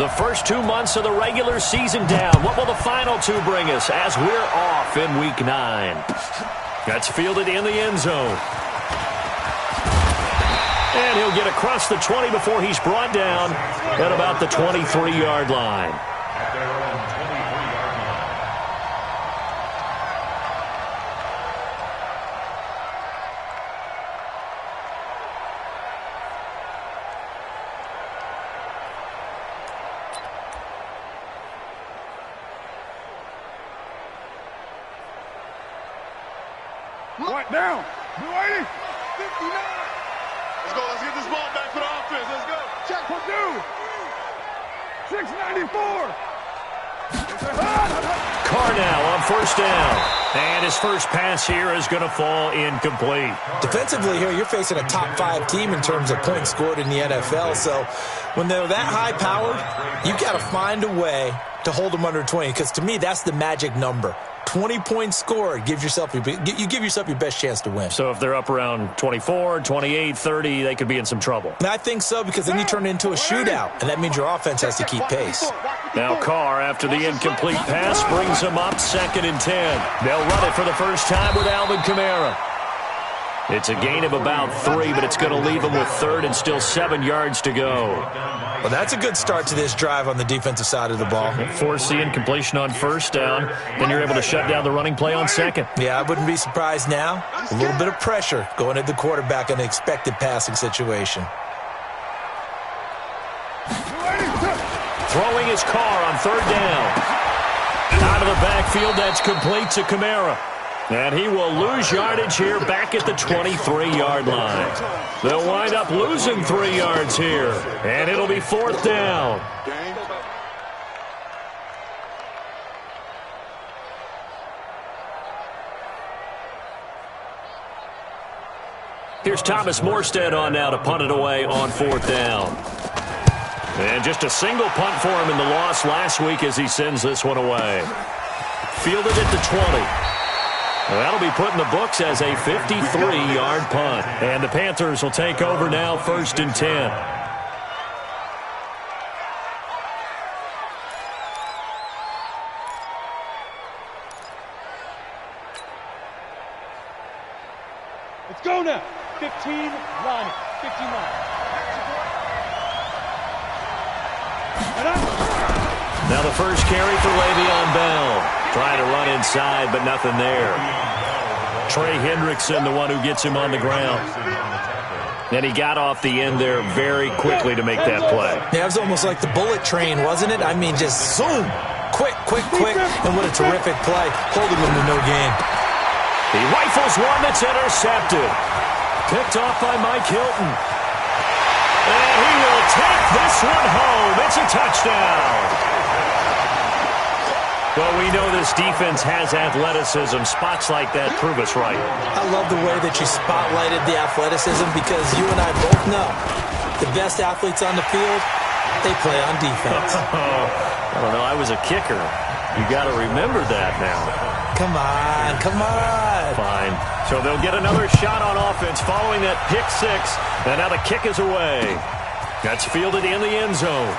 The first 2 months of the regular season down. What will the final two bring us as we're off in Week 9? That's fielded in the end zone. And he'll get across the 20 before he's brought down at about the 23-yard line. Right down. 280. 59. Let's go. Let's get this ball back for the offense. Let's go. Check for two. 694. Carr now on first down. And his first pass here is going to fall incomplete. Defensively here, you're facing a top 5 team in terms of points scored in the NFL. So when they're that high-powered, you got to find a way to hold them under 20. Because to me, that's the magic number. 20 points scored, you give yourself your best chance to win. So if they're up around 24, 28, 30, they could be in some trouble. And I think so, because then you turn it into a shootout, and that means your offense has to keep pace. Now Carr, after the incomplete pass, brings him up 2nd and 10. They'll run it for the first time with Alvin Kamara. It's a gain of about 3, but it's going to leave him with 3rd and still 7 yards to go. Well, that's a good start to this drive on the defensive side of the ball. Force the incompletion on first down, then you're able to shut down the running play on 2nd. Yeah, I wouldn't be surprised now. A little bit of pressure going at the quarterback in an expected passing situation. Throwing his Carr on 3rd down. Out of the backfield, that's complete to Kamara. And he will lose yardage here back at the 23-yard line. They'll wind up losing 3 yards here. And it'll be 4th down. Here's Thomas Morstead on now to punt it away on 4th down. And just a single punt for him in the loss last week as he sends this one away. Fielded at the 20. That'll be put in the books as a 53-yard punt. And the Panthers will take over now 1st and 10. Let's go now. 15, line 59. Now the first carry for Le'Veon Bell. Trying to run inside, but nothing there. Trey Hendrickson, the one who gets him on the ground. And he got off the end there very quickly to make that play. Yeah, it was almost like the bullet train, wasn't it? I mean, just zoom. Quick, quick, quick. And what a terrific play. Holding him to no gain. He rifles one that's intercepted. Picked off by Mike Hilton. And he will take this one home. It's a touchdown. Well, we know this defense has athleticism. Spots like that prove us right. I love the way that you spotlighted the athleticism because you and I both know the best athletes on the field, they play on defense. I don't know. I was a kicker. You got to remember that now. Come on, come on. Fine. So they'll get another shot on offense following that pick 6. And now the kick is away. That's fielded in the end zone.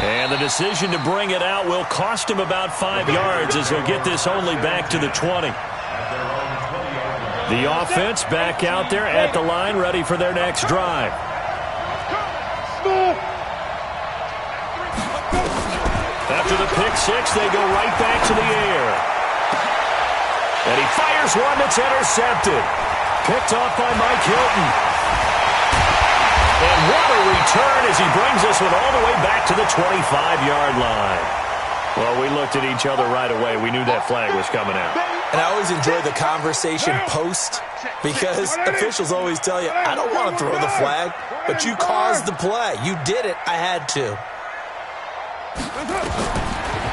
And the decision to bring it out will cost him about 5 yards as he'll get this only back to the 20. The offense back out there at the line, ready for their next drive. After the pick 6, they go right back to the air. And he fires one that's intercepted. Picked off by Mike Hilton. And what a return as he brings this one all the way back to the 25-yard line. Well, we looked at each other right away. We knew that flag was coming out. And I always enjoy the conversation post because officials always tell you, I don't want to throw the flag, but you caused the play. You did it. I had to.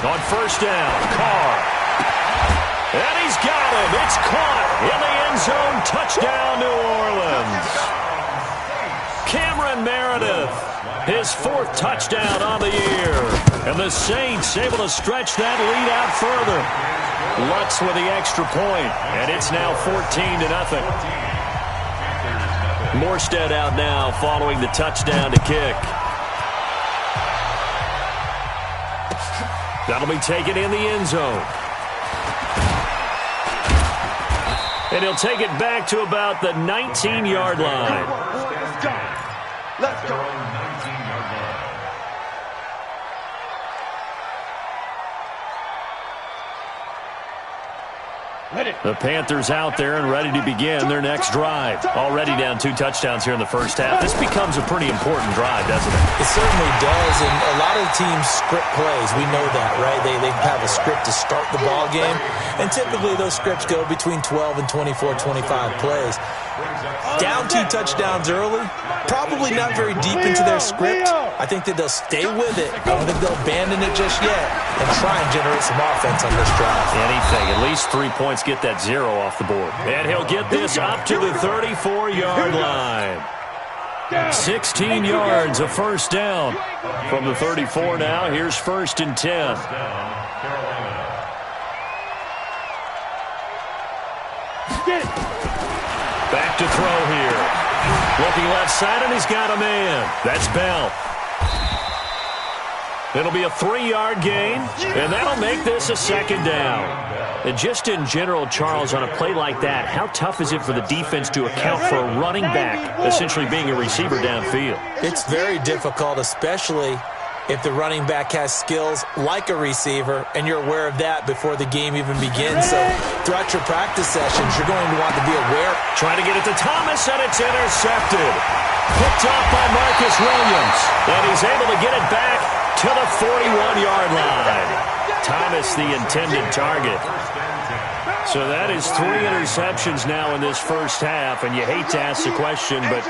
On first down, Carr. And he's got him. It's caught in the end zone. Touchdown, New Orleans. Cameron Meredith, his 4th touchdown on the year. And the Saints able to stretch that lead out further. Lutz with the extra point, and it's now 14-0. Morstead out now following the touchdown to kick. That'll be taken in the end zone. And he'll take it back to about the 19-yard line. Let's go. Let's go. The Panthers out there and ready to begin their next drive. Already down 2 touchdowns here in the first half. This becomes a pretty important drive, doesn't it? It certainly does, and a lot of teams script plays. We know that, right? They have a script to start the ball game, and typically those scripts go between 12 and 24, 25 plays. Down 2 touchdowns early, probably not very deep into their script. I think that they'll stay with it. I don't think they'll abandon it just yet and try and generate some offense on this drive. Anything. At least 3 points get that 0 off the board. And he'll get this up to the 34-yard line. 16 yards, a first down. From the 34 now, here's 1st and 10. Back to throw here. Looking left side, and he's got a man. That's Bell. It'll be a 3-yard gain, and that'll make this a 2nd down. And just in general, Charles, on a play like that, how tough is it for the defense to account for a running back essentially being a receiver downfield? It's very difficult, especially if the running back has skills like a receiver, and you're aware of that before the game even begins. So throughout your practice sessions, you're going to want to be aware. Trying to get it to Thomas, and it's intercepted. Picked off by Marcus Williams, and he's able to get it back to the 41-yard line. Thomas, the intended target. So that is 3 interceptions now in this first half, and you hate to ask the question, but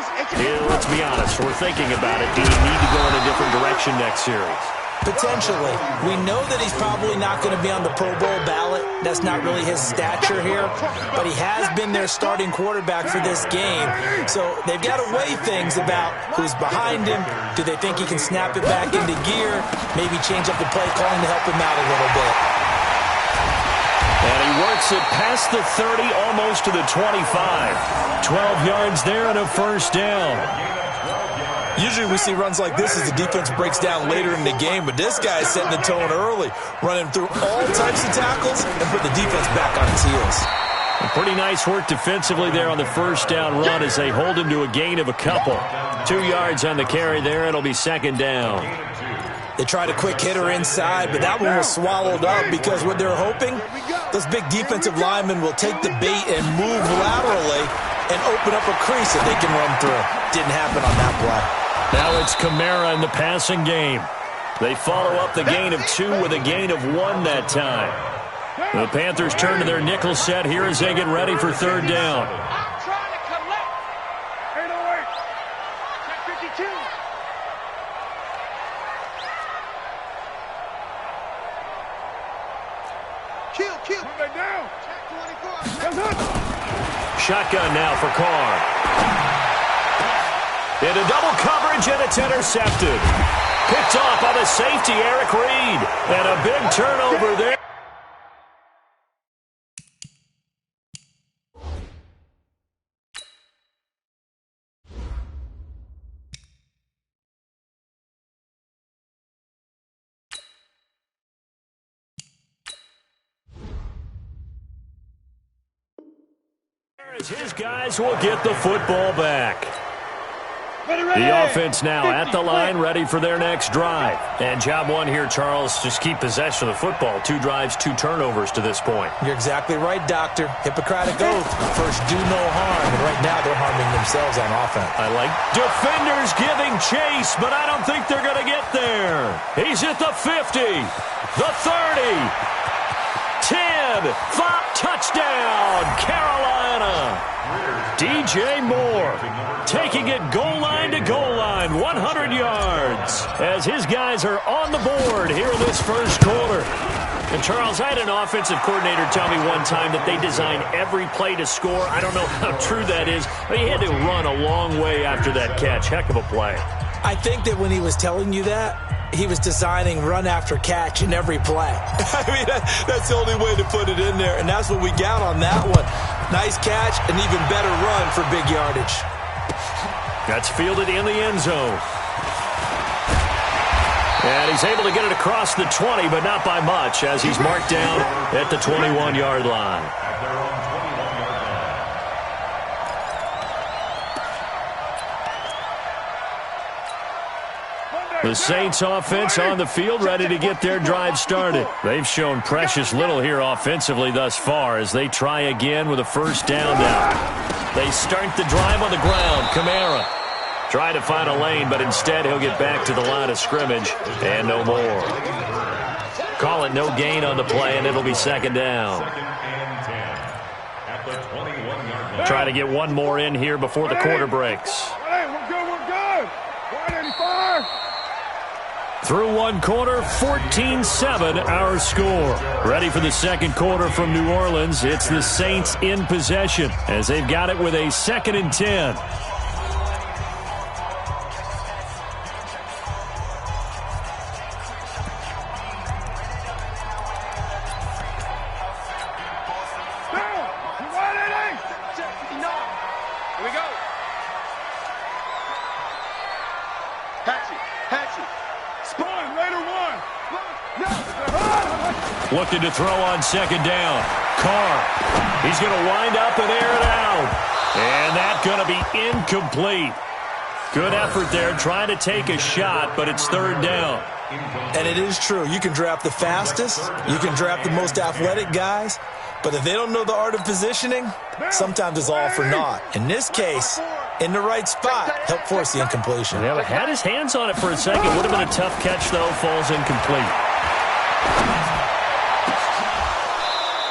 let's be honest, we're thinking about it. Do you need to go in a different direction next series? Potentially. We know that he's probably not going to be on the Pro Bowl ballot. That's not really his stature here, but he has been their starting quarterback for this game. So they've got to weigh things about who's behind him. Do they think he can snap it back into gear? Maybe change up the play calling to help him out a little bit. And he works it past the 30, almost to the 25. 12 yards there and a first down. Usually we see runs like this as the defense breaks down later in the game, but this guy is setting the tone early, running through all types of tackles and put the defense back on its heels. Pretty nice work defensively there on the first down run as they hold him to a gain of a couple. 2 yards on the carry there. It'll be 2nd down. They tried a quick hitter inside, but that one was swallowed up because what they're hoping, those big defensive linemen will take the bait and move laterally and open up a crease that they can run through. Didn't happen on that play. Now it's Kamara in the passing game. They follow up the gain of 2 with a gain of 1 that time. The Panthers turn to their nickel set here as they get ready for 3rd down. Shotgun now for Carr. Into double coverage, and it's intercepted. Picked off by the safety, Eric Reed. And a big turnover there. His guys will get the football back. The offense now at the line, ready for their next drive. And job 1 here, Charles, just keep possession of the football. 2 drives, 2 turnovers to this point. You're exactly right, Doctor. Hippocratic oath. First, do no harm. And right now, they're harming themselves on offense. I like defenders giving chase, but I don't think they're going to get there. He's at the 50, the 30, 10, 5, touchdown, Carolina. DJ Moore taking it goal line to goal line, 100 yards, as his guys are on the board here in this first quarter. And, Charles, I had an offensive coordinator tell me one time that they design every play to score. I don't know how true that is, but he had to run a long way after that catch. Heck of a play. I think that when he was telling you that, he was designing run after catch in every play. I mean, that's the only way to put it in there, and that's what we got on that one. Nice catch, an even better run for big yardage. That's fielded in the end zone. And he's able to get it across the 20, but not by much, as he's marked down at the 21-yard line. The Saints offense on the field, ready to get their drive started. They've shown precious little here offensively thus far as they try again with a first down now. They start the drive on the ground. Kamara trying to find a lane, but instead he'll get back to the line of scrimmage and no more. Call it no gain on the play, and it'll be second down. Try to get one more in here before the quarter breaks. Hey, we're good. 185. Through one quarter, 14-7 our score. Ready for the second quarter from New Orleans. It's the Saints in possession as they've got it with a 2nd and 10. Looking to throw on second down. Carr. He's going to wind up and air it out. And that's going to be incomplete. Good effort there trying to take a shot, but it's third down. And it is true. You can draft the fastest. You can draft the most athletic guys. But if they don't know the art of positioning, sometimes it's all for naught. In this case, in the right spot, helped force the incompletion. Yeah, but had his hands on it for a second. Would have been a tough catch, though. Falls incomplete.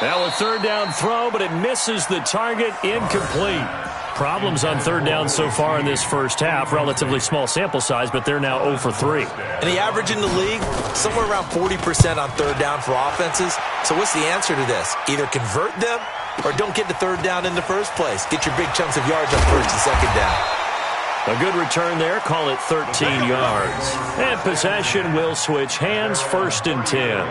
Now a third down throw, but it misses the target. Incomplete. Problems on third down so far in this first half. Relatively small sample size, but they're now 0 for 3. And the average in the league, somewhere around 40% on third down for offenses. So what's the answer to this? Either convert them or don't get the third down in the first place. Get your big chunks of yards on first and second down. A good return there. Call it 13 yards. And possession will switch hands. 1st and 10.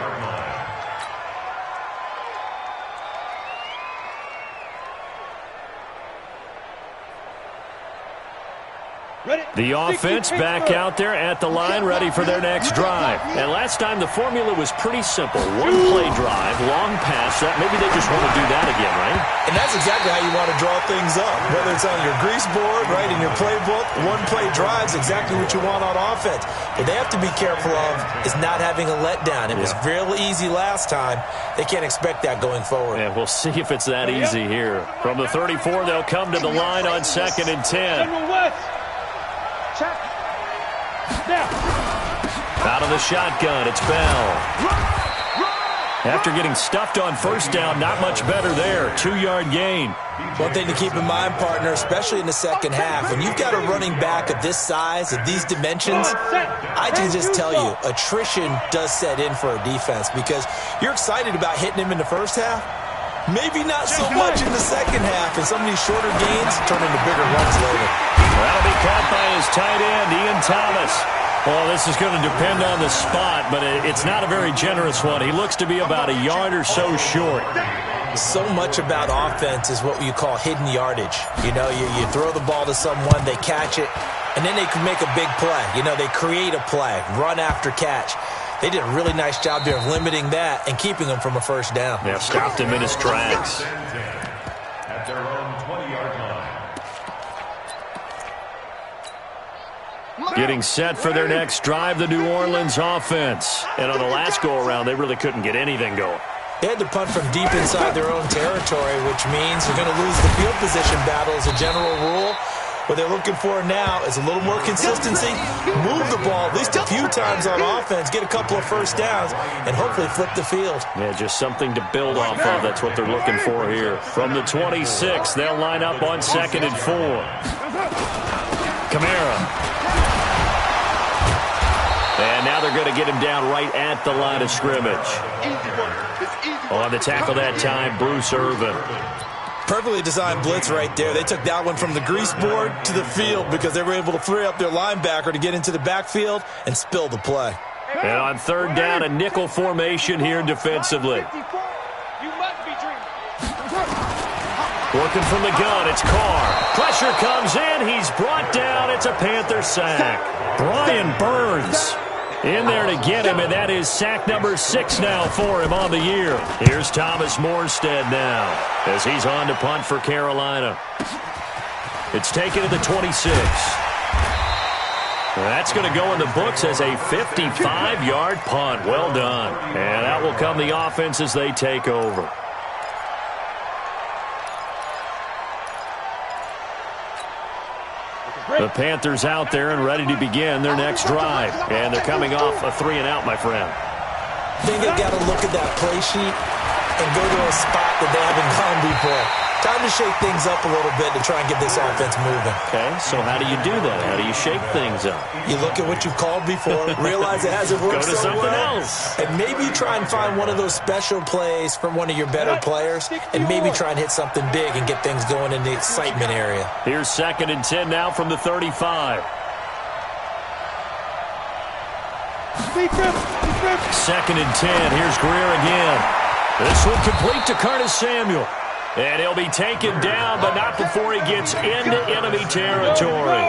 The offense back out there at the line, ready for their next drive. And last time the formula was pretty simple. One play drive, long pass. Maybe they just want to do that again, right? And that's exactly how you want to draw things up. Whether it's on your grease board, right, in your playbook, one play drive is exactly what you want on offense. What they have to be careful of is not having a letdown. It was real easy last time. They can't expect that going forward. Yeah, we'll see if it's that easy here. From the 34, they'll come to the line on 2nd and 10. Out of the shotgun, it's Bell. After getting stuffed on first down, not much better there. 2-yard gain. One thing to keep in mind, partner, especially in the second half, when you've got a running back of this size, of these dimensions, I can just tell you, attrition does set in for a defense because you're excited about hitting him in the first half. Maybe not so much in the second half, and some of these shorter gains turn into bigger runs later. That'll be caught by his tight end, Ian Thomas. Well, this is going to depend on the spot, but it's not a very generous one. He looks to be about a yard or so short. So much about offense is what you call hidden yardage. You know, you throw the ball to someone, they catch it, and then they can make a big play. You know, they create a play, run after catch. They did a really nice job there of limiting that and keeping him from a first down. Yeah, stopped him in his tracks. At their own 20-yard line. Getting set for their next drive, the New Orleans offense. And on the last go-around, they really couldn't get anything going. They had to punt from deep inside their own territory, which means they're going to lose the field position battle as a general rule. What they're looking for now is a little more consistency, move the ball at least a few times on offense, get a couple of first downs, and hopefully flip the field. Yeah, just something to build off of. That's what they're looking for here. From the 26, they'll line up on 2nd and 4. Kamara. And now they're going to get him down right at the line of scrimmage. On the tackle that time, Bruce Irvin. Perfectly designed blitz right there. They took that one from the grease board to the field because they were able to free up their linebacker to get into the backfield and spill the play. And on third down, a nickel formation here defensively. Working from the gun, it's Carr. Pressure comes in, he's brought down. It's a Panther sack. Brian Burns in there to get him, and that is sack number 6 now for him on the year. Here's Thomas Morstead now as he's on to punt for Carolina. It's taken to the 26. That's going to go in the books as a 55-yard punt. Well done. And out will come the offense as they take over. The Panthers out there and ready to begin their next drive. And they're coming off a 3-and-out, my friend. I think they've got to look at that play sheet and go to a spot that they haven't gone before. Time to shake things up a little bit to try and get this offense moving. Okay, so how do you do that? How do you shake things up? You look at what you've called before, realize it hasn't worked so so something well, else. and maybe try and find one of those special plays from one of your better players, and maybe try and hit something big and get things going in the excitement area. Here's 2nd and 10 now from the 35. 2nd and 10. Here's Greer again. This one complete to Curtis Samuel. And he'll be taken down, but not before he gets into enemy territory.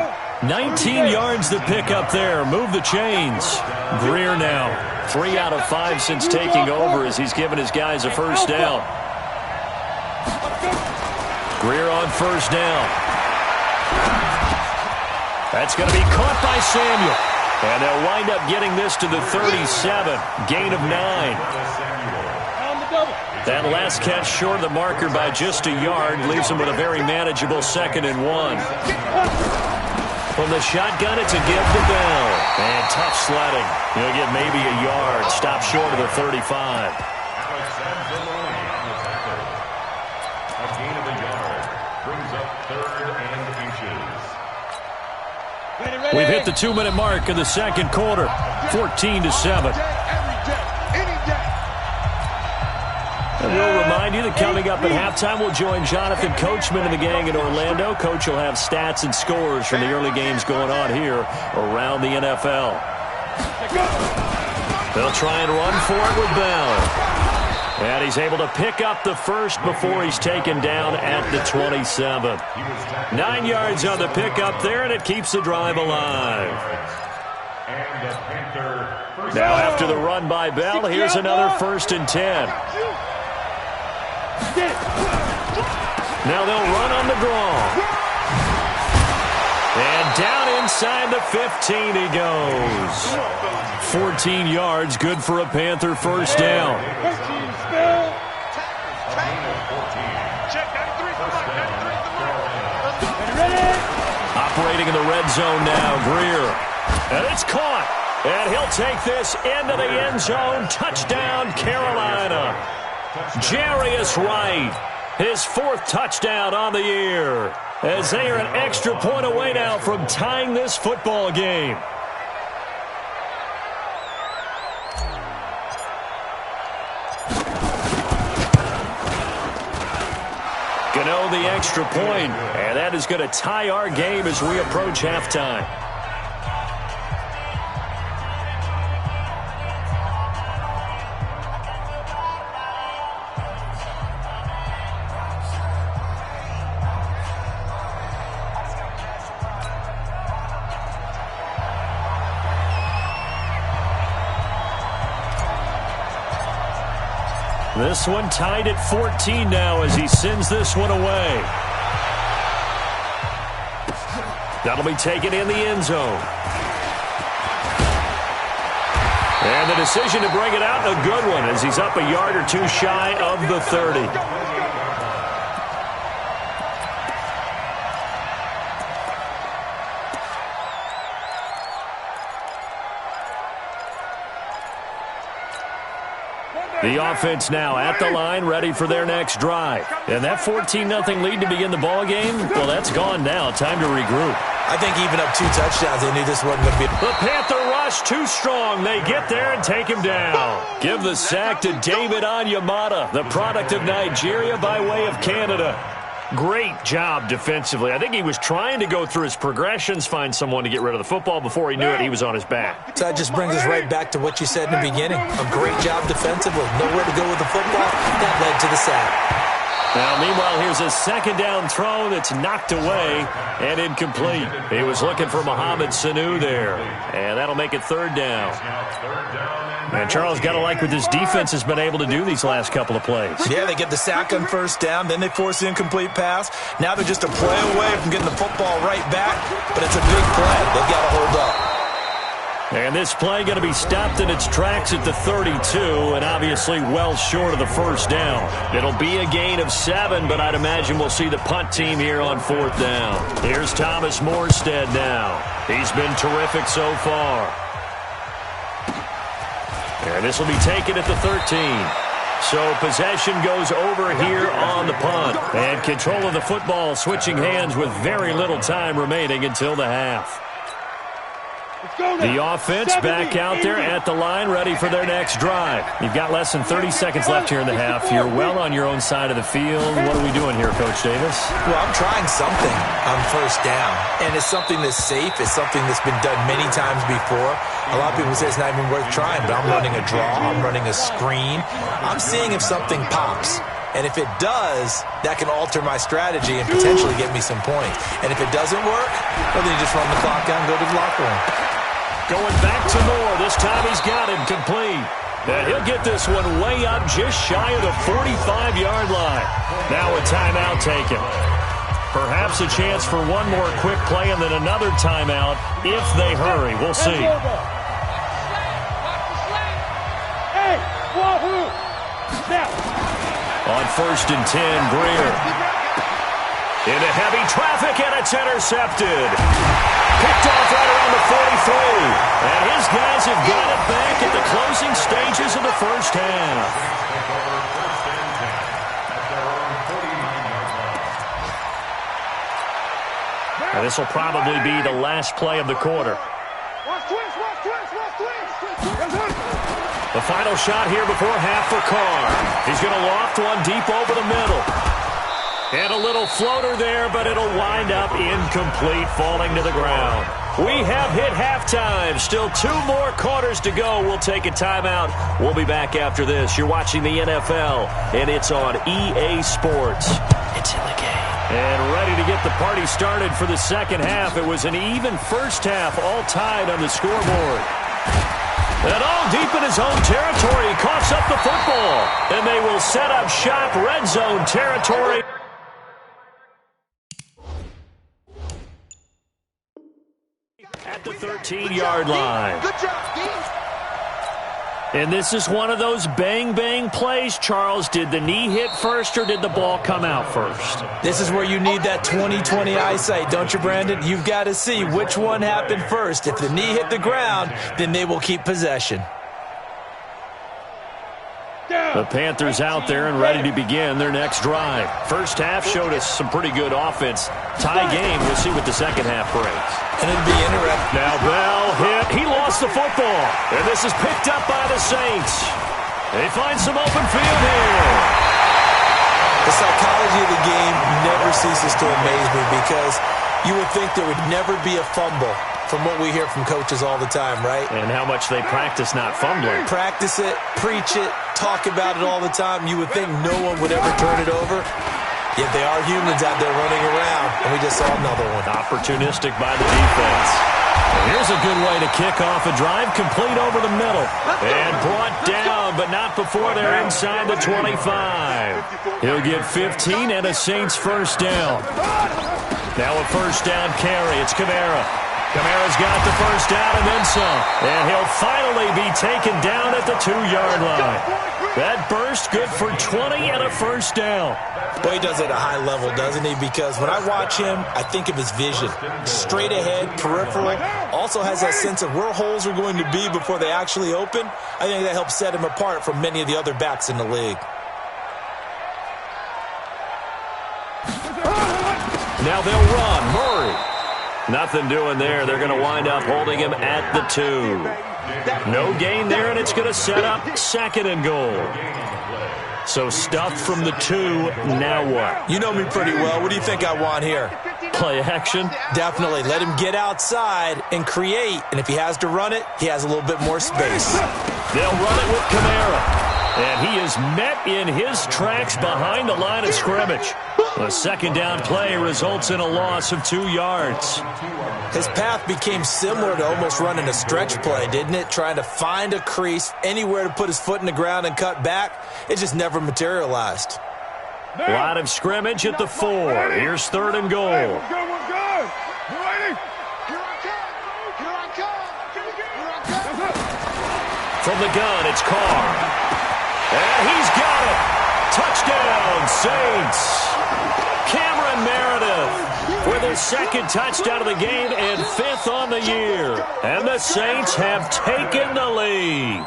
19 yards to pick up there. Move the chains. Greer now. 3 out of 5 since taking over as he's given his guys a first down. Greer on first down. That's going to be caught by Samuel. And they'll wind up getting this to the 37. Gain of 9. That last catch short of the marker by just a yard leaves him with a very manageable 2nd and 1. From the shotgun, it's a give to Bell. And tough sledding. He'll get maybe a yard. Stop short of the 35. A gain of a yard brings up 3rd and inches. We've hit the 2-minute mark in the second quarter. 14-7. And we'll remind you that coming up at halftime, we'll join Jonathan Coachman and the gang in Orlando. Coach will have stats and scores from the early games going on here around the NFL. They'll try and run for it with Bell. And he's able to pick up the first before he's taken down at the 27. 9 yards on the pickup there, and it keeps the drive alive. Now after the run by Bell, here's another 1st and 10. Now they'll run on the draw. And down inside the 15 he goes. 14 yards, good for a Panther first down. Operating in the red zone now, Greer. And it's caught. And he'll take this into the end zone. Touchdown, Carolina. Jarius Wright, his 4th touchdown on the year, as they are an extra point away now from tying this football game. Gano the extra point, and that is going to tie our game as we approach halftime. This one tied at 14 now as he sends this one away. That'll be taken in the end zone. And the decision to bring it out, a good one, as he's up a yard or 2 shy of the 30. The offense now at the line, ready for their next drive. And that 14-0 lead to begin the ball game, well, that's gone now. Time to regroup. I think even up 2 touchdowns, they knew this wasn't going to be. The Panther rush too strong. They get there and take him down. Give the sack to David Onyemata, the product of Nigeria by way of Canada. Great job defensively. I think he was trying to go through his progressions, find someone to get rid of the football. Before he knew it, he was on his back. So that just brings us right back to what you said in the beginning. A great job defensively. Nowhere to go with the football. That led to the sack. Now, meanwhile, here's a second down throw that's knocked away and incomplete. He was looking for Mohamed Sanu there, and that'll make it third down. And Charles, got to like what this defense has been able to do these last couple of plays. Yeah, they get the sack on first down, then they force the incomplete pass. Now they're just a play away from getting the football right back, but it's a big play. They've got to hold up. And this play going to be stopped in its tracks at the 32, and obviously well short of the first down. It'll be a gain of 7, but I'd imagine we'll see the punt team here on fourth down. Here's Thomas Morstead now. He's been terrific so far. And this will be taken at the 13. So possession goes over here on the punt. And control of the football switching hands with very little time remaining until the half. The offense back out there at the line, ready for their next drive. You've got less than 30 seconds left here in the half. You're well on your own side of the field. What are we doing here, Coach Davis? Well, I'm trying something on first down, and it's something that's safe. It's something that's been done many times before. A lot of people say it's not even worth trying, but I'm running a draw. I'm running a screen. I'm seeing if something pops. And if it does, that can alter my strategy and potentially get me some points. And if it doesn't work, well, then you just run the clock down and go to the locker room. Going back to Moore. This time he's got him complete. And he'll get this one way up just shy of the 45-yard line. Now a timeout taken. Perhaps a chance for one more quick play and then another timeout if they hurry. We'll see. Hey, wahoo! Now. On 1st and 10, Greer. Into heavy traffic, and it's intercepted. Picked off right around the 43. And his guys have got it back at the closing stages of the first half. And this will probably be the last play of the quarter. The final shot here before half for Carr. He's going to loft one deep over the middle. And a little floater there, but it'll wind up incomplete, falling to the ground. We have hit halftime. Still 2 more quarters to go. We'll take a timeout. We'll be back after this. You're watching the NFL, and it's on EA Sports. It's in the game. And ready to get the party started for the second half. It was an even first half, all tied on the scoreboard. And all deep in his own territory, he coughs up the football. And they will set up shop, red zone territory. At the 13-yard line. Good job, D. And this is one of those bang-bang plays, Charles. Did the knee hit first or did the ball come out first? This is where you need that 20/20 eyesight, don't you, Brandon? You've got to see which one happened first. If the knee hit the ground, then they will keep possession. The Panthers out there and ready to begin their next drive. First half showed us some pretty good offense. Tie game. We'll see what the second half brings. And it'll be interesting. Now Bell hit. He lost the football. And this is picked up by the Saints. They find some open field here. The psychology of the game never ceases to amaze me because you would think there would never be a fumble from what we hear from coaches all the time, right? And how much they practice not fumbling. Practice it, preach it, talk about it all the time. You would think no one would ever turn it over. Yet they are humans out there running around, and we just saw another one. Opportunistic by the defense. And here's a good way to kick off a drive, complete over the middle. And brought down, but not before they're inside the 25. He'll get 15 and a Saints first down. Now a first down carry. It's Kamara. Kamara's got the first down and then some. And he'll finally be taken down at the 2-yard line. That burst good for 20 and a first down. Boy, he does it at a high level, doesn't he? Because when I watch him, I think of his vision. Straight ahead, peripheral. Also has that sense of where holes are going to be before they actually open. I think that helps set him apart from many of the other backs in the league. Now they'll run. Murray. Nothing doing there. They're going to wind up holding him at the 2. No gain there, and it's going to set up 2nd and goal. So stuffed from the 2. Now what? You know me pretty well. What do you think I want here? Play action? Definitely. Let him get outside and create. And if he has to run it, he has a little bit more space. They'll run it with Kamara. And he is met in his tracks behind the line of scrimmage. A second down play results in a loss of 2 yards. His path became similar to almost running a stretch play, didn't it? Trying to find a crease, anywhere to put his foot in the ground and cut back. It just never materialized. Line of scrimmage at the 4. Here's 3rd and goal. We're good. You ready? Here I come. From the gun, it's Carr. And he's got it. Touchdown, Saints. Cameron Meredith with his 2nd touchdown of the game and 5th on the year. And the Saints have taken the lead.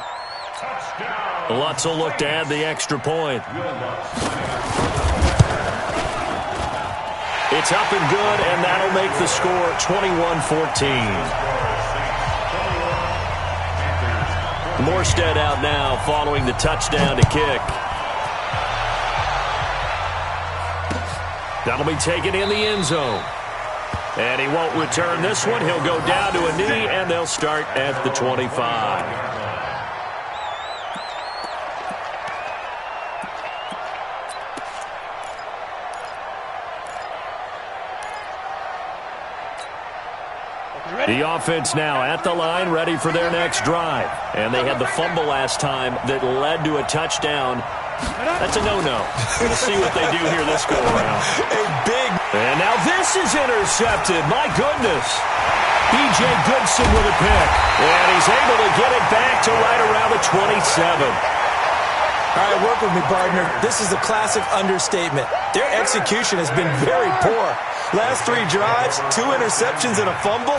Lutz will look to add the extra point. It's up and good, and that'll make the score 21-14. Morstead out now following the touchdown to kick. That'll be taken in the end zone. And he won't return this one. He'll go down to a knee, and they'll start at the 25. The offense now at the line, ready for their next drive. And they had the fumble last time that led to a touchdown. That's a no-no. We'll see what they do here this go-around. And now this is intercepted. My goodness. B.J. Goodson with a pick. And he's able to get it back to right around the 27. All right, work with me, partner. This is a classic understatement. Their execution has been very poor. Last 3 drives, 2 interceptions and a fumble.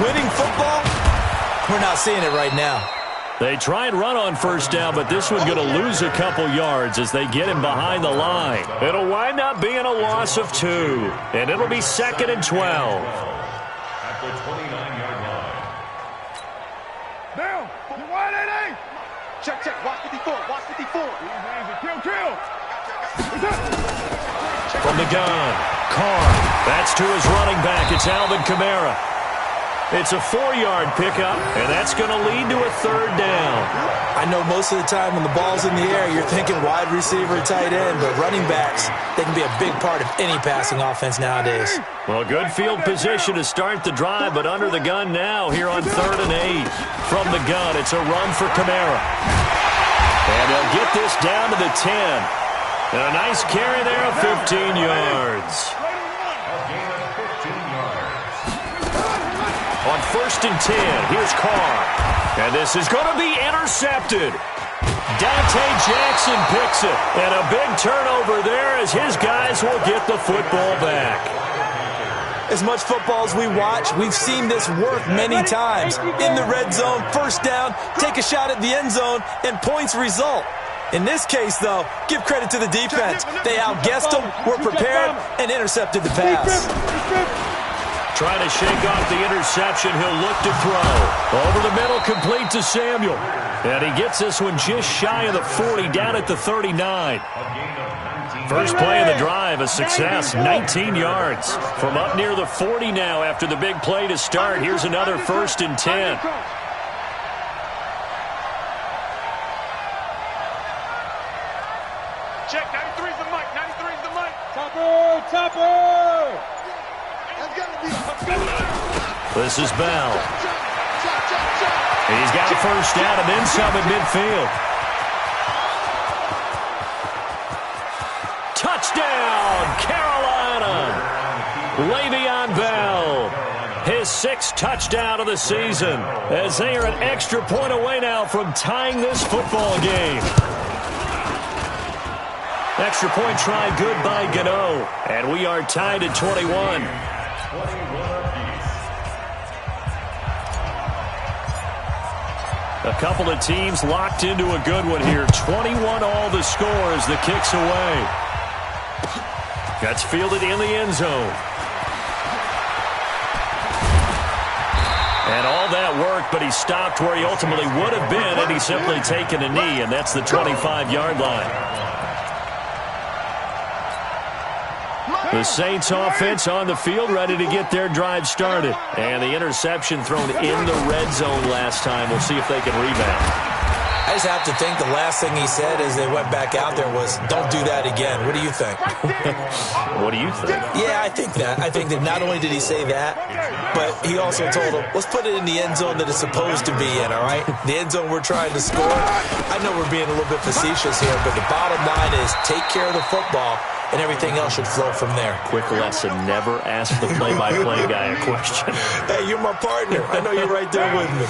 Winning football? We're not seeing it right now. They try and run on first down, but this one's going to lose a couple yards as they get him behind the line. It'll wind up being a loss of 2, and it'll be 2nd and 12. At the 29-yard line. Down. Get wide, A. Check. Watch 54. Kill. From the gun, Carr. That's to his running back. It's Alvin Kamara. It's a 4-yard pickup, and that's going to lead to a 3rd down. I know most of the time when the ball's in the air, you're thinking wide receiver, tight end, but running backs, they can be a big part of any passing offense nowadays. Well, good field position to start the drive, but under the gun now here on 3rd and 8. From the gun, it's a run for Kamara. And they'll get this down to the 10. And a nice carry there of 15 yards. On 1st and 10, here's Carr. And this is going to be intercepted. Dante Jackson picks it. And a big turnover there as his guys will get the football back. As much football as we watch, we've seen this work many times. In the red zone, first down, take a shot at the end zone, and points result. In this case, though, give credit to the defense. They outguessed them, were prepared, and intercepted the pass. Trying to shake off the interception. He'll look to throw. Over the middle, complete to Samuel. And he gets this one just shy of the 40, down at the 39. First play of the drive, a success, 19 yards. From up near the 40 now after the big play to start. Here's another 1st and 10. Check. 93's the mic. Topper! This is Bell. He's got a first down and then some at midfield. Touchdown, Carolina! Le'Veon Bell, his 6th touchdown of the season, as they are an extra point away now from tying this football game. Extra point try good by Gano, and we are tied at 21. A couple of teams locked into a good one here. 21 all the score as the kick's away. That's fielded in the end zone. And all that worked, but he stopped where he ultimately would have been, and he's simply taken a knee, and that's the 25-yard line. The Saints offense on the field, ready to get their drive started. And the interception thrown in the red zone last time. We'll see if they can rebound. I just have to think the last thing he said as they went back out there was, don't do that again. What do you think? What do you think? Yeah, I think that. I think that not only did he say that, but he also told him, let's put it in the end zone that it's supposed to be in, all right? The end zone we're trying to score. I know we're being a little bit facetious here, but the bottom line is take care of the football, and everything else should flow from there. Quick lesson, never ask the play-by-play guy a question. Hey, you're my partner. I know you're right there with me.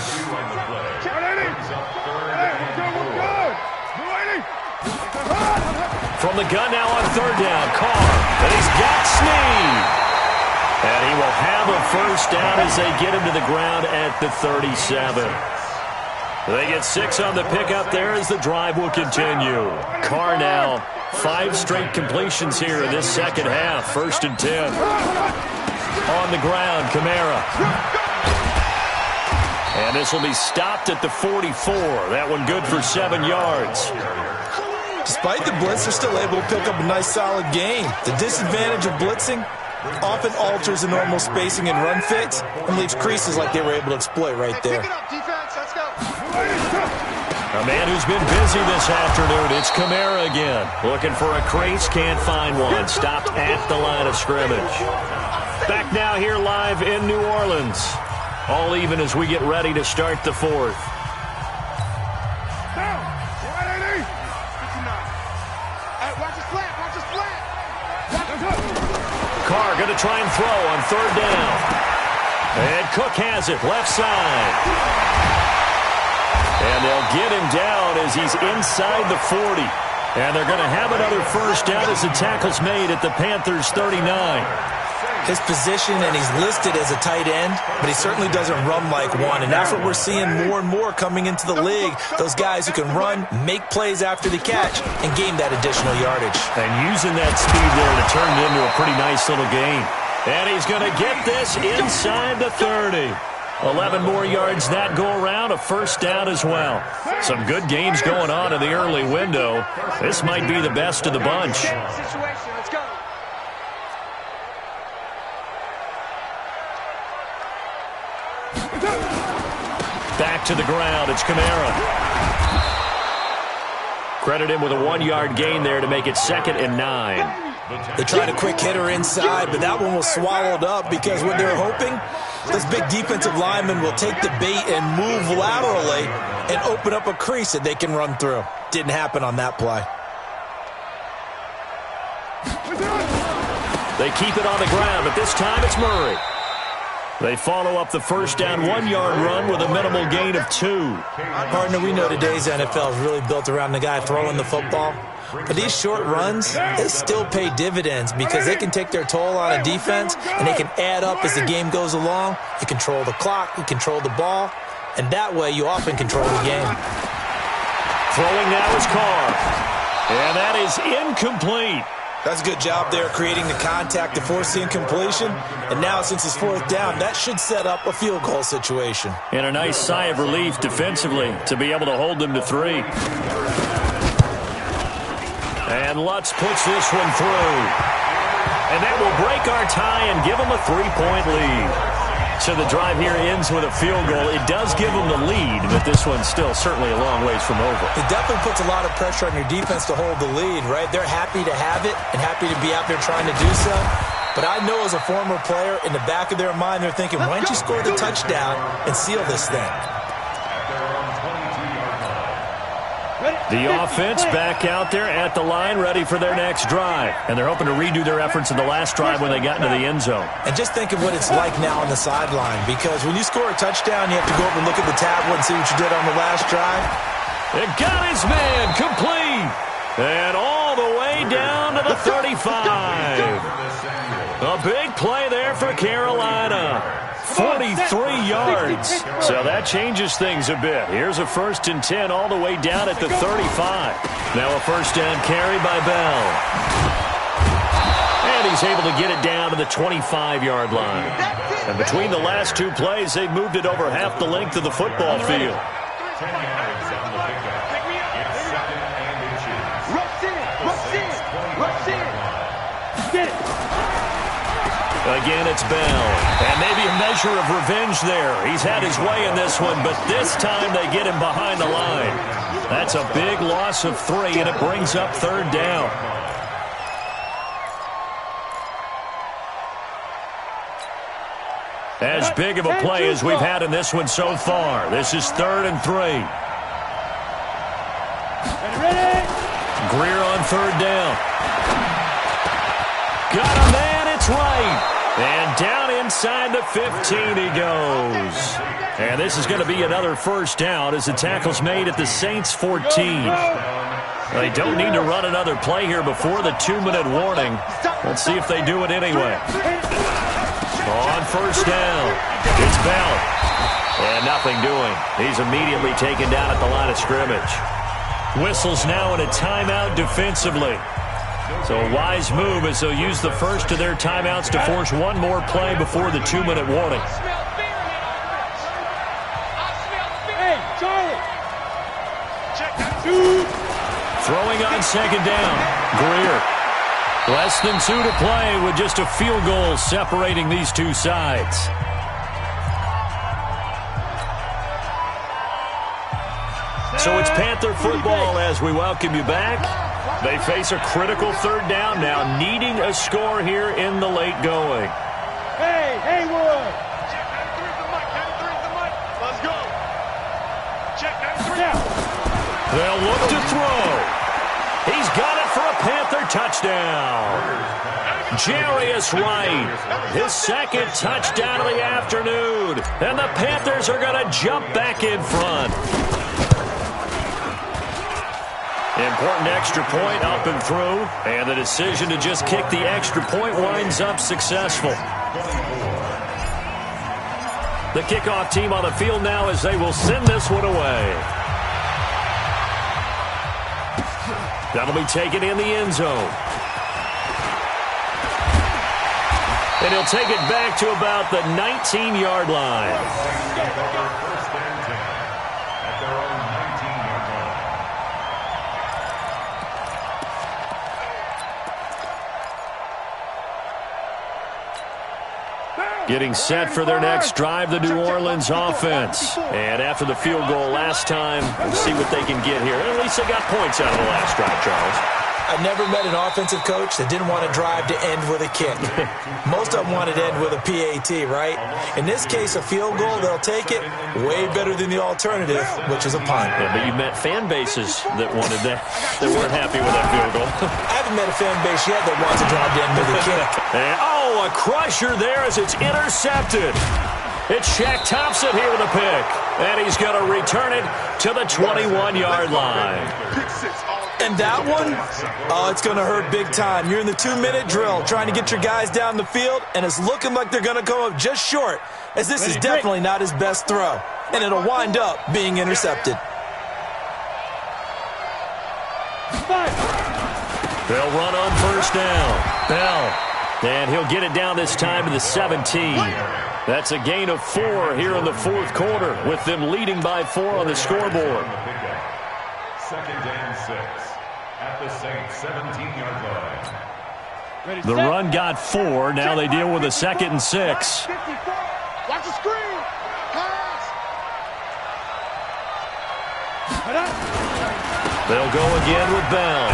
From the gun now on third down, Carr, and he's got Snead. And he will have a first down as they get him to the ground at the 37. They get 6 on the pickup there as the drive will continue. Carr now, 5 straight completions here in this second half. 1st and 10. On the ground, Kamara. And this will be stopped at the 44. That one good for 7 yards. Despite the blitz, they're still able to pick up a nice, solid gain. The disadvantage of blitzing often alters the normal spacing and run fits and leaves creases like they were able to exploit right there. A man who's been busy this afternoon, it's Kamara again. Looking for a crease, can't find one. Stopped at the line of scrimmage. Back now here live in New Orleans. All even as we get ready to start the 4th. Carr going to try and throw on 3rd down. And Cook has it, left side. And they'll get him down as he's inside the 40. And they're going to have another first down as the tackle's made at the Panthers' 39. His position, and he's listed as a tight end, but he certainly doesn't run like one. And that's what we're seeing more and more coming into the league. Those guys who can run, make plays after the catch, and gain that additional yardage. And using that speed there to turn it into a pretty nice little gain. And he's going to get this inside the 30. 11 more yards that go around, a first down as well. Some good games going on in the early window. This might be the best of the bunch. Back to the ground, it's Kamara. Credit him with a 1-yard gain there to make it 2nd and 9. They tried a quick hitter inside, but that one was swallowed up because what they're hoping, those big defensive linemen will take the bait and move laterally and open up a crease that they can run through. Didn't happen on that play. They keep it on the ground, but this time it's Murray. They follow up the first down 1-yard run with a minimal gain of 2. Partner, we know today's NFL is really built around the guy throwing the football. But these short runs, they still pay dividends because they can take their toll on a defense and they can add up as the game goes along. You control the clock, you control the ball, and that way you often control the game. Throwing now is Carr. And that is incomplete. That's a good job there creating the contact to force the incompletion. And now since it's 4th down, that should set up a field goal situation. And a nice sigh of relief defensively to be able to hold them to 3. And Lutz puts this one through. And that will break our tie and give them a 3-point lead. So the drive here ends with a field goal. It does give them the lead, but this one's still certainly a long ways from over. It definitely puts a lot of pressure on your defense to hold the lead, right? They're happy to have it and happy to be out there trying to do so. But I know as a former player, in the back of their mind, they're thinking, why don't you score the touchdown and seal this thing? The offense back out there at the line, ready for their next drive. And they're hoping to redo their efforts in the last drive when they got into the end zone. And just think of what it's like now on the sideline, because when you score a touchdown, you have to go over and look at the tablet and see what you did on the last drive. It got his man complete. And all the way down to the 35. A big play there for Carolina. 43 yards. So that changes things a bit. Here's a 1st and 10 all the way down at the 35. Now a first down carry by Bell. And he's able to get it down to the 25-yard line. And between the last 2 plays, they've moved it over half the length of the football field. Again, it's Bell. And maybe a measure of revenge there. He's had his way in this one, but this time they get him behind the line. That's a big loss of 3, and it brings up 3rd down. As big of a play as we've had in this one so far. This is 3rd and 3. Greer on 3rd down. Got a man, it's right. And down inside the 15 he goes. And this is going to be another 1st down as the tackle's made at the Saints 14. They don't need to run another play here before the 2-minute warning. Let's see if they do it anyway. On 1st down, it's Bell. And nothing doing. He's immediately taken down at the line of scrimmage. Whistles now in a timeout defensively. So a wise move as they'll use the first of their timeouts to force one more play before the 2-minute warning. Throwing on 2nd down, Greer. Less than 2 to play with just a field goal separating these two sides. So it's Panther football as we welcome you back. They face a critical 3rd down now, needing a score here in the late going. Hey, Haywood! Check 93 the mic, 93 the mic. Let's go. Check 93. They'll look to throw. He's got it for a Panther touchdown. Jarius Wright, his 2nd touchdown of the afternoon. And the Panthers are going to jump back in front. Important extra point up and through, and the decision to just kick the extra point winds up successful. The kickoff team on the field now as they will send this one away. That'll be taken in the end zone. And he'll take it back to about the 19-yard line. Getting set for their next drive, the New Orleans offense. And after the field goal last time, we'll see what they can get here. At least they got points out of the last drive, Charles. I've never met an offensive coach that didn't want to drive to end with a kick. Most of them wanted to end with a PAT, right? In this case, a field goal, they'll take it. Way better than the alternative, which is a punt. Yeah, but you met fan bases that wanted that weren't happy with that field goal. I haven't met a fan base yet that wants to drive to end with a kick. And, a crusher there as it's intercepted. It's Shaq Thompson here with a pick. And he's going to return it to the 21-yard line. And that one, it's going to hurt big time. You're in the 2-minute drill trying to get your guys down the field, and it's looking like they're going to come up just short, as this is definitely not his best throw. And it'll wind up being intercepted. They'll run on 1st down. Bell. And he'll get it down this time to the 17. That's a gain of 4 here in the 4th quarter, with them leading by 4 on the scoreboard. 2nd and 6 at the Saints 17-yard line. The run got 4. Now they deal with a 2nd and 6. Watch the screen. Pass. They'll go again with Bell.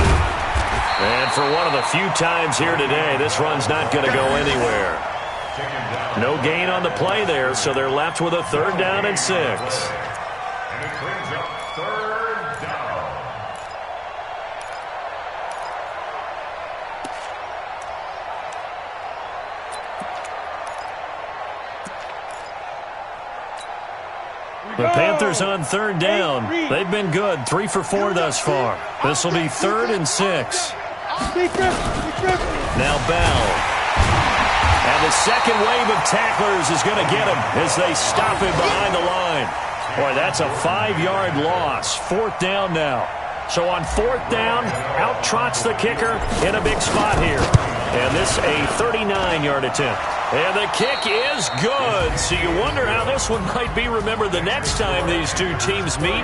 And for one of the few times here today, this run's not going to go anywhere. No gain on the play there, so they're left with a 3rd down and 6. And it brings up 3rd down. The Panthers on 3rd down. They've been good, 3 for 4 thus far. This will be 3rd and 6. Now Bell. And the second wave of tacklers is going to get him as they stop him behind the line. Boy, that's a 5-yard loss. 4th down now. So on 4th down, out trots the kicker in a big spot here. And this a 39-yard attempt. And the kick is good. So you wonder how this one might be remembered the next time these two teams meet.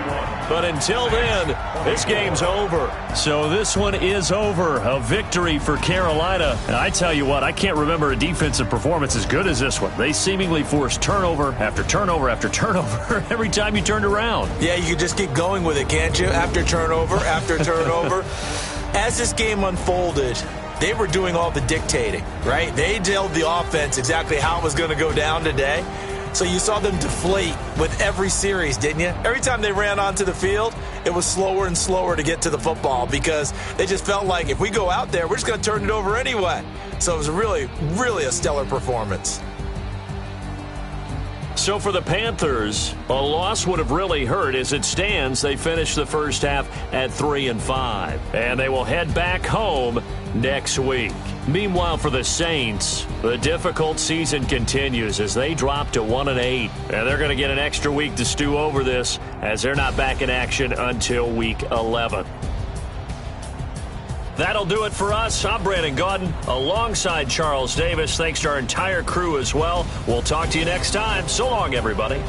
But until then, this game's over. So this one is over. A victory for Carolina. And I tell you what, I can't remember a defensive performance as good as this one. They seemingly forced turnover after turnover after turnover every time you turned around. Yeah, you could just keep going with it, can't you? After turnover after turnover. As this game unfolded, they were doing all the dictating, right? They told the offense exactly how it was going to go down today. So you saw them deflate with every series, didn't you? Every time they ran onto the field, it was slower and slower to get to the football because they just felt like if we go out there, we're just going to turn it over anyway. So it was really, really a stellar performance. So for the Panthers, a loss would have really hurt. As it stands, they finished the first half at 3-5, and they will head back home next week. Meanwhile, for the Saints, the difficult season continues as they drop to 1-8, and they're going to get an extra week to stew over this as they're not back in action until week 11. That'll do it for us. I'm Brandon Gaudin alongside Charles Davis. Thanks to our entire crew as well. We'll talk to you next time. So long, everybody.